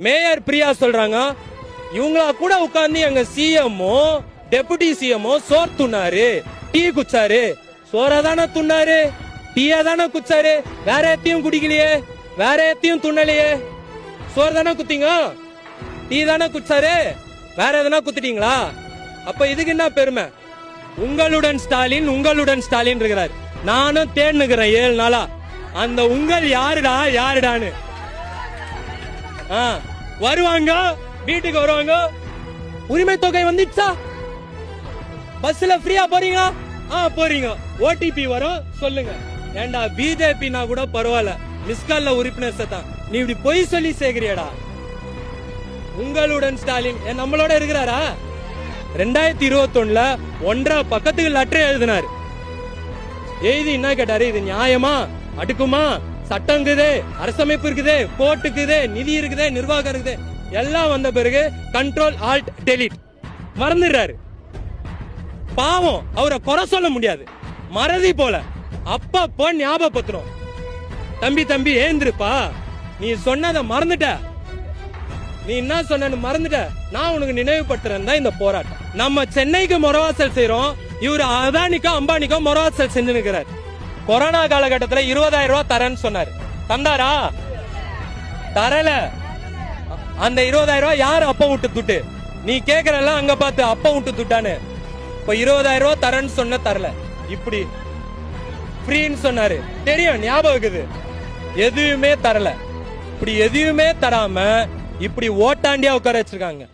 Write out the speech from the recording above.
Mayor Priya சொல்றாங்க, இவங்களா கூட உட்கார்ந்து எங்க சிஎம்ஓ டெபுட்டி சிஎம்ஓ சோர் துண்ணாரு, டீ குச்சாரு. சோற தானே துண்ணாரு, டீயா தானே குச்சாரு, வேற எத்தையும் குடிக்கலையே, வேற எத்தையும் துண்ணலையே. சோறு தானே குத்தீங்க, டீ தானே குச்சாரு, வேற எதனா குத்துட்டீங்களா? அப்ப இதுக்கு என்ன பெருமை? உங்களுடன் ஸ்டாலின், உங்களுடன் ஸ்டாலின் இருக்கிறார். நானும் தேடுகிறேன் 7 நாளா அந்த உங்கள் யாருடா யாருடான்னு. வருவாங்க, வீட்டுக்கு வருவாங்க. உரிமை தொகை வந்துச்சா? பஸ்ல ஃப்ரீயா போறீங்க? போறீங்க. ஓடிபி வரும், சொல்லுங்க. ஏண்டா பிஜேபினா கூட பரவாயில்ல, மிஸ்கால்ல உறுப்பினர் தான். நீ இப்படி பொய் சொல்லி சேர்க்கிறியடா. உங்களுடன் ஸ்டாலின் நம்மளோட இருக்கிறாரா? 2021 1.5 பக்கத்துக்கு லெட்டர் எழுதினார். எழுதி என்ன கேட்டாரு? இது நியாயமா, அடுக்குமா, சட்டம் இருக்குது, அரசமைப்பு இருக்குது, கோர்ட் இருக்குது, நிதி இருக்குது, நிர்வாகம் இருக்குது, எல்லாம் வந்த பிறகு கண்ட்ரோல் ஆல்ட் டெலீட் மறந்துடுறாரு. பாவம், அவரை குறை சொல்ல முடியாது, மறதி போல. அப்பப்போ ஞாபகப்படுத்தணும். தம்பி தம்பி ஏந்திருப்பா, நீ சொன்னதை மறந்துட்ட, நீ என்ன சொன்னு மறந்துட்ட, நான் உனக்கு நினைவுபடுத்துறேன் தான் இந்த போராட்டம். நம்ம சென்னைக்கு மொரவாசல் செய்யறோம், இவரு அதானிக்கோ அம்பானிக்கோ மொரவாசல் செஞ்சு நிற்கிறார். கொரோனா காலகட்டத்தில் 20,000 ரூபாய் தரேன்னு சொன்னார். தந்தாரா? தரல. அந்த 20,000 ரூபாய் யாரு அப்ப விட்டு துட்டு? நீ கேக்குறல அங்க பார்த்து அப்ப விட்டு துட்டானு. இப்ப 20,000 ரூபாய் தரேன்னு சொன்ன தரல. இப்படி ஃப்ரீன்னு சொன்னாரு, தெரியும், ஞாபகம் இருக்குது. எதுவுமே தரல. இப்படி எதுவுமே தராம இப்படி ஓட்டாண்டியா உட்கார வச்சிருக்காங்க.